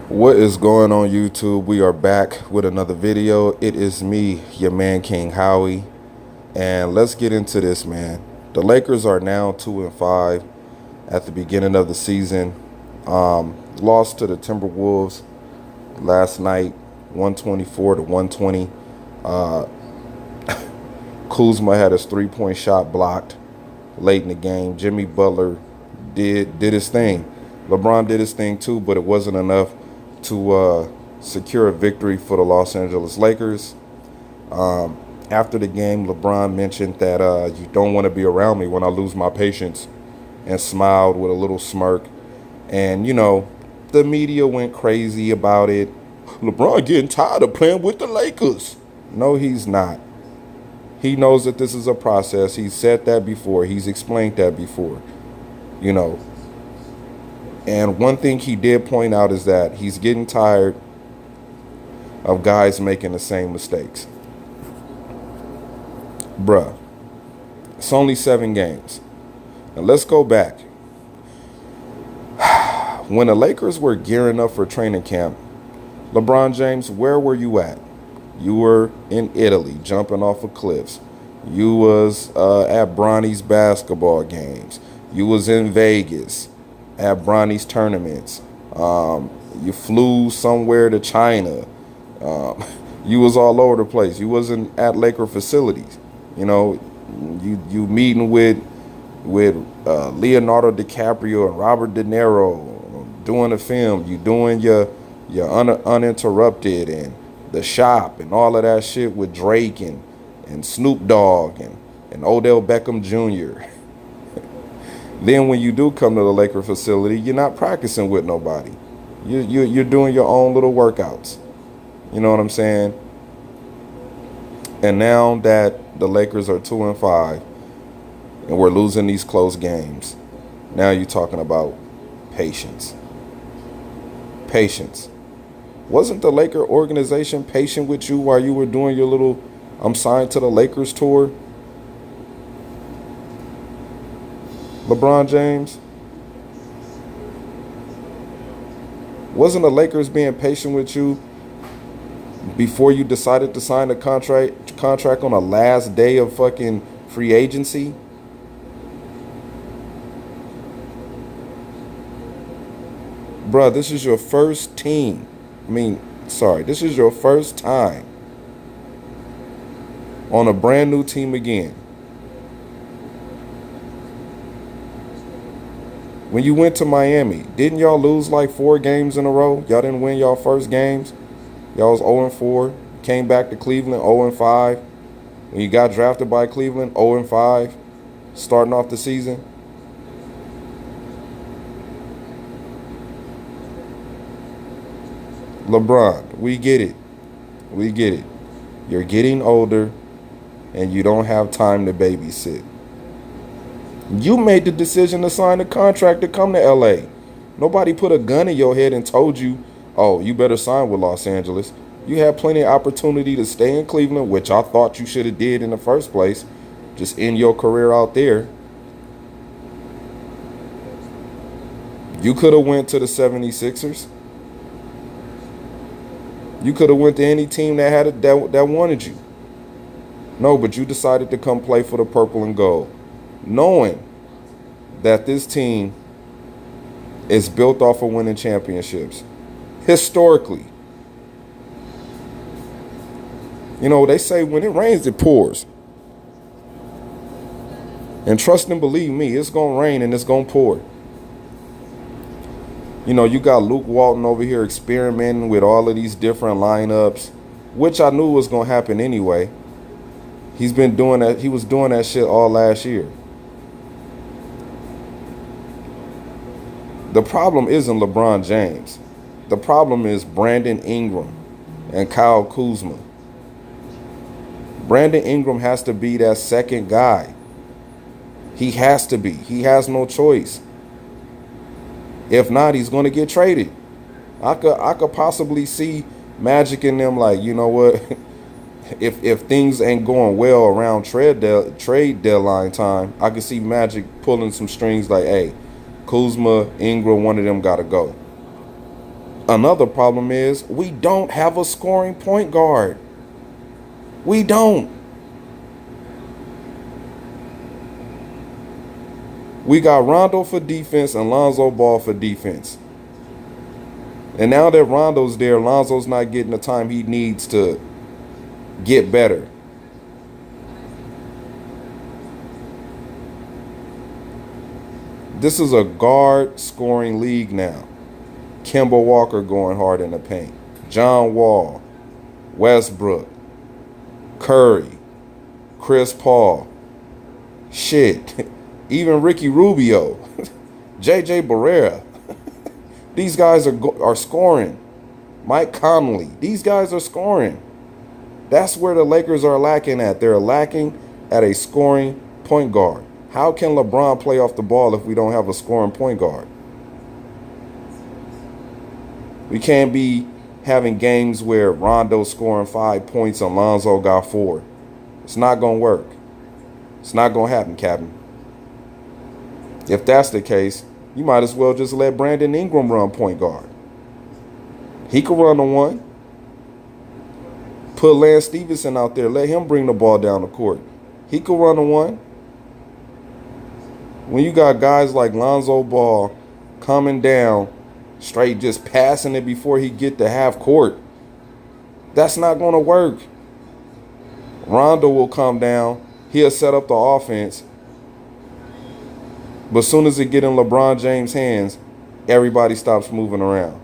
What is going on YouTube? We are back with another video. It is me, your man King Howie, and let's get into this, man. The Lakers are now 2-5 at the beginning of the season. Lost to the Timberwolves last night, 124 to 120. Kuzma had his three-point shot blocked late in the game. Jimmy Butler did his thing. LeBron did his thing too, but it wasn't enough to secure a victory for the Los Angeles Lakers. After the game, LeBron mentioned that you don't want to be around me when I lose my patience, and smiled with a little smirk. And, the media went crazy about it. LeBron getting tired of playing with the Lakers. No, he's not. He knows that this is a process. He's said that before. He's explained that before. You know, And one thing he did point out is that he's getting tired of guys making the same mistakes. Bruh, it's only 7 games. And let's go back. When the Lakers were gearing up for training camp, LeBron James, where were you at? You were in Italy, jumping off of cliffs. You was at Bronny's basketball games. You was in Vegas at Bronny's tournaments. You flew somewhere to China. You was all over the place. You wasn't at Laker facilities. You meeting with Leonardo DiCaprio and Robert De Niro doing a film. You doing your Uninterrupted and The Shop and all of that shit with Drake and Snoop Dogg and Odell Beckham Jr. Then when you do come to the Laker facility, you're not practicing with nobody. You're doing your own little workouts. You know what I'm saying? And now that the Lakers are 2-5 and we're losing these close games, now you're talking about patience. Patience. Wasn't the Laker organization patient with you while you were doing your little I'm signed to the Lakers tour? LeBron James? Wasn't the Lakers being patient with you before you decided to sign a contract on the last day of fucking free agency? Bruh, this is your first team. This is your first time on a brand new team again. When you went to Miami, didn't y'all lose like 4 games in a row? Y'all didn't win y'all first games. Y'all was 0-4. Came back to Cleveland 0-5. When you got drafted by Cleveland, 0-5. Starting off the season. LeBron, we get it. We get it. You're getting older and you don't have time to babysit. You made the decision to sign a contract to come to LA. Nobody put a gun in your head and told you, oh, you better sign with Los Angeles. You had plenty of opportunity to stay in Cleveland, which I thought you should have did in the first place. Just end your career out there. You could have went to the 76ers. You could have went to any team that had that wanted you. No, but you decided to come play for the purple and gold, knowing that this team is built off of winning championships. Historically. They say when it rains, it pours. And trust and believe me, it's going to rain and it's going to pour. You got Luke Walton over here experimenting with all of these different lineups, which I knew was going to happen anyway. He's been doing that. He was doing that shit all last year. The problem isn't LeBron James. The problem is Brandon Ingram and Kyle Kuzma. Brandon Ingram has to be that second guy. He has to be. He has no choice. If not, he's going to get traded. I could possibly see Magic in them like, you know what? If things ain't going well around trade deadline time, I could see Magic pulling some strings like, hey, Kuzma, Ingram, one of them got to go. Another problem is we don't have a scoring point guard. We don't. We got Rondo for defense and Lonzo Ball for defense. And now that Rondo's there, Lonzo's not getting the time he needs to get better. This is a guard scoring league now. Kemba Walker going hard in the paint. John Wall, Westbrook, Curry, Chris Paul. Shit. Even Ricky Rubio, J.J. Barrera. These guys are scoring. Mike Conley. These guys are scoring. That's where the Lakers are lacking at. They're lacking at a scoring point guard. How can LeBron play off the ball if we don't have a scoring point guard? We can't be having games where Rondo's scoring 5 points and Lonzo got 4. It's not going to work. It's not going to happen, Captain. If that's the case, you might as well just let Brandon Ingram run point guard. He could run the one. Put Lance Stevenson out there. Let him bring the ball down the court. He could run the one. When you got guys like Lonzo Ball coming down, straight just passing it before he get to half court, that's not going to work. Rondo will come down. He'll set up the offense. But as soon as it get in LeBron James' hands, everybody stops moving around.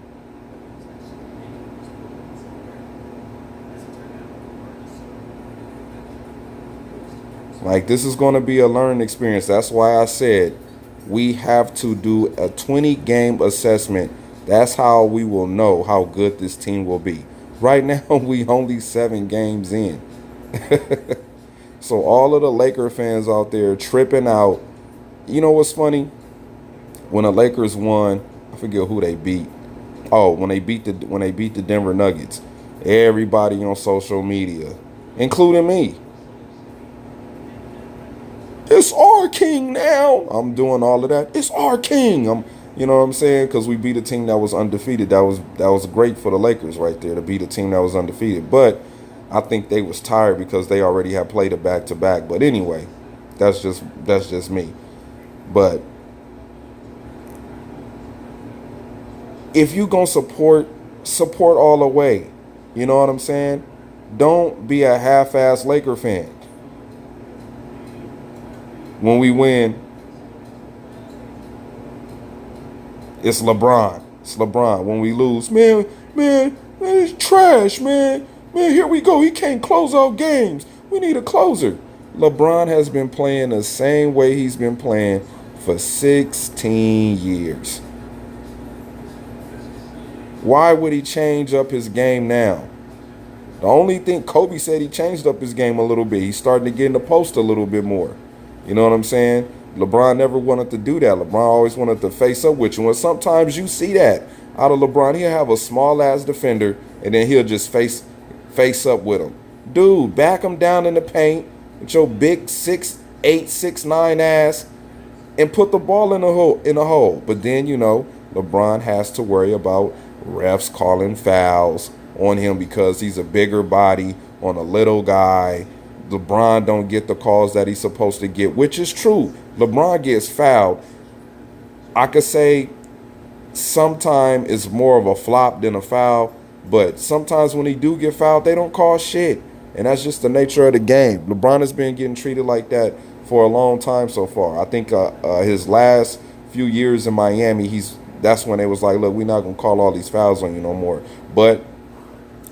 Like, this is going to be a learning experience. That's why I said we have to do a 20-game assessment. That's how we will know how good this team will be. Right now, we only 7 games in. So all of the Laker fans out there tripping out. You know what's funny? When the Lakers won, I forget who they beat. Oh, when they beat the Denver Nuggets, everybody on social media, including me, it's our king now. I'm doing all of that. It's our king. You know what I'm saying? Because we beat a team that was undefeated. That was great for the Lakers right there to beat a team that was undefeated. But I think they was tired because they already had played a back-to-back. But anyway, that's just me. But if you gonna support all the way. You know what I'm saying? Don't be a half-ass Laker fan. When we win, it's LeBron. It's LeBron. When we lose, man, it's trash, man. Man, here we go. He can't close out games. We need a closer. LeBron has been playing the same way he's been playing for 16 years. Why would he change up his game now? The only thing, Kobe said he changed up his game a little bit. He's starting to get in the post a little bit more. You know what I'm saying? LeBron never wanted to do that. LeBron always wanted to face up with you. And sometimes you see that out of LeBron. He'll have a small-ass defender, and then he'll just face up with him. Dude, back him down in the paint with your big 6'8", 6'9" ass and put the ball in the hole. But then, you know, LeBron has to worry about refs calling fouls on him because he's a bigger body on a little guy. LeBron don't get the calls that he's supposed to get, which is true. LeBron gets fouled. I could say sometimes it's more of a flop than a foul, but sometimes when he do get fouled, they don't call shit. And that's just the nature of the game. LeBron has been getting treated like that for a long time so far. I think his last few years in Miami, that's when they was like, look, we're not going to call all these fouls on you no more. But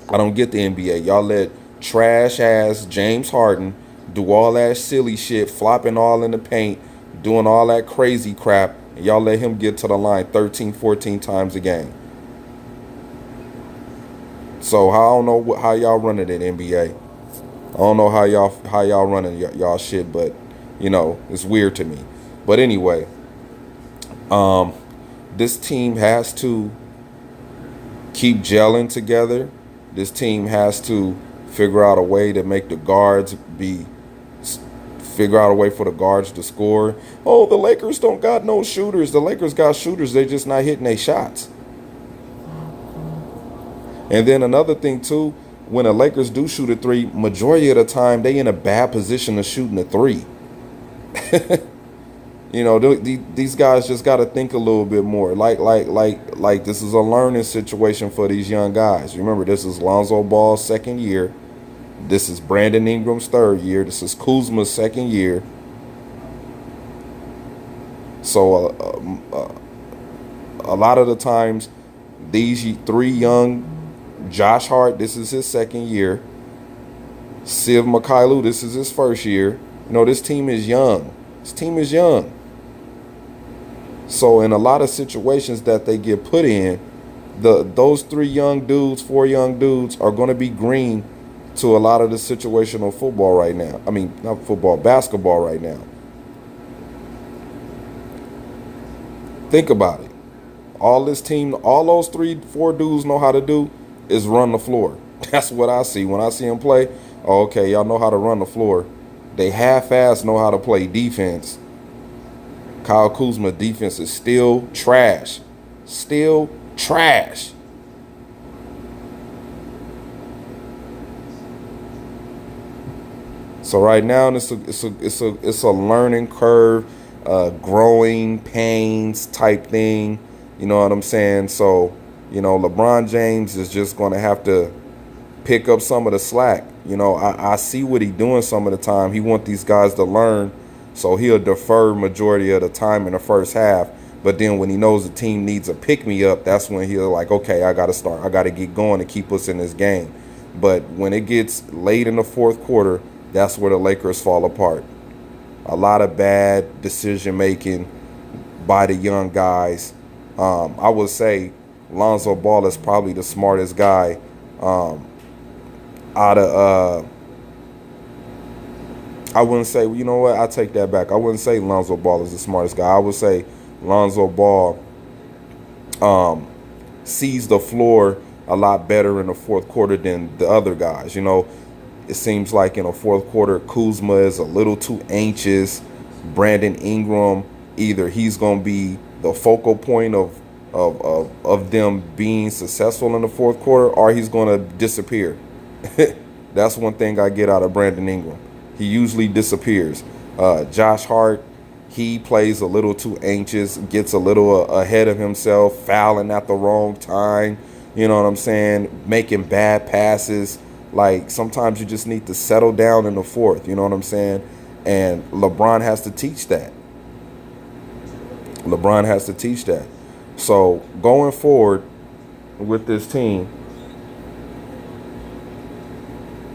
I don't get the NBA. Y'all let trash-ass James Harden do all that silly shit, flopping all in the paint, doing all that crazy crap, and y'all let him get to the line 13, 14 times a game. So I don't know how y'all running it, NBA. I don't know how y'all running y'all shit, but, you know, it's weird to me. But anyway, this team has to keep gelling together. This team has to figure out a way to make the guards figure out a way for the guards to score. Oh, the Lakers don't got no shooters. The Lakers got shooters. They're just not hitting their shots. And then another thing too, when the Lakers do shoot a three, majority of the time they in a bad position of shooting a three. You know, these guys just got to think a little bit more. Like this is a learning situation for these young guys. Remember, this is Lonzo Ball's second year. This is Brandon Ingram's third year. This is Kuzma's second year. So a lot of the times, these three young, Josh Hart, this is his second year. Siv Mikhailuk, this is his first year. You know, this team is young. This team is young. So in a lot of situations that they get put in, those three young dudes, four young dudes are going to be green to a lot of the situational football right now. I mean, not football, basketball right now. Think about it. All this team, all those 3-4 dudes know how to do is run the floor. That's what I see. When I see them play, oh, okay, y'all know how to run the floor. They half-ass know how to play defense. Kyle Kuzma defense is still trash. Still trash. So right now it's a learning curve, growing pains type thing. You know what I'm saying? So, you know, LeBron James is just going to have to pick up some of the slack. You know, I see what he's doing some of the time. He wants these guys to learn, so he'll defer majority of the time in the first half. But then when he knows the team needs a pick-me-up, that's when he'll like, okay, I got to start. I got to get going to keep us in this game. But when it gets late in the fourth quarter, that's where the Lakers fall apart. A lot of bad decision-making by the young guys. I would say Lonzo Ball is probably the smartest guy out of I wouldn't say, you know what, I take that back. I wouldn't say Lonzo Ball is the smartest guy. I would say Lonzo Ball sees the floor a lot better in the fourth quarter than the other guys. You know, it seems like in the fourth quarter, Kuzma is a little too anxious. Brandon Ingram, either he's going to be the focal point of them being successful in the fourth quarter, or he's going to disappear. That's one thing I get out of Brandon Ingram. He usually disappears. Josh Hart, he plays a little too anxious, gets a little ahead of himself, fouling at the wrong time. You know what I'm saying? Making bad passes. Like, sometimes you just need to settle down in the fourth. You know what I'm saying? And LeBron has to teach that. LeBron has to teach that. So going forward with this team,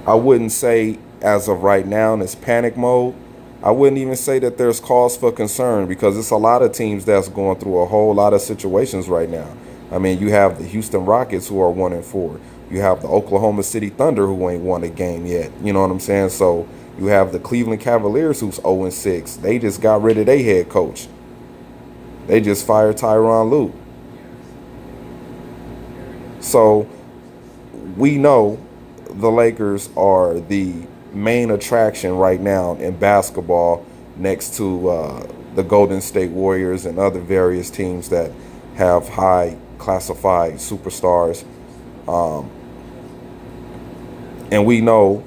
I wouldn't say as of right now in this panic mode. I wouldn't even say that there's cause for concern, because it's a lot of teams that's going through a whole lot of situations right now. I mean, you have the Houston Rockets who are 1-4. You have the Oklahoma City Thunder who ain't won a game yet. You know what I'm saying? So you have the Cleveland Cavaliers who's 0-6. They just got rid of their head coach. They just fired Tyronn Lue. So we know the Lakers are the main attraction right now in basketball, next to the Golden State Warriors and other various teams that have high classified superstars. And we know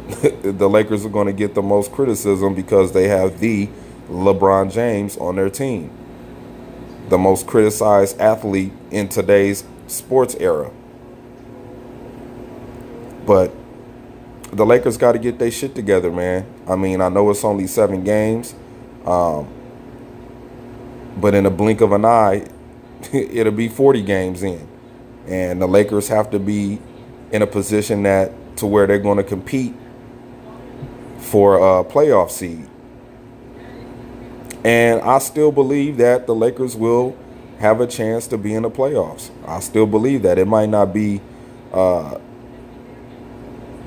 the Lakers are going to get the most criticism because they have the LeBron James on their team, the most criticized athlete in today's sports era. But the Lakers got to get their shit together, man. I mean, I know it's only 7 games, but in a blink of an eye, it'll be 40 games in. And the Lakers have to be in a position to where they're going to compete for a playoff seed. And I still believe that the Lakers will have a chance to be in the playoffs. I still believe that. It might not be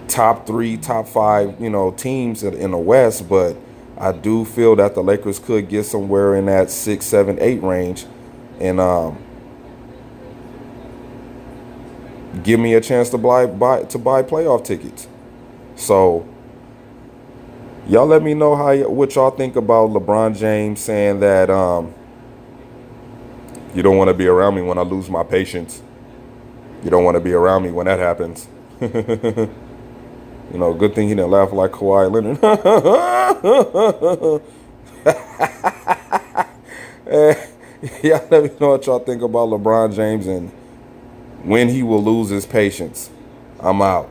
top 3, top 5, teams in the West, but I do feel that the Lakers could get somewhere in that 6, 7, 8 range, and give me a chance to buy playoff tickets. So y'all let me know what y'all think about LeBron James saying that you don't want to be around me when I lose my patience. You don't want to be around me when that happens. You know, good thing he didn't laugh like Kawhi Leonard. Yeah, let me know what y'all think about LeBron James and when he will lose his patience. I'm out.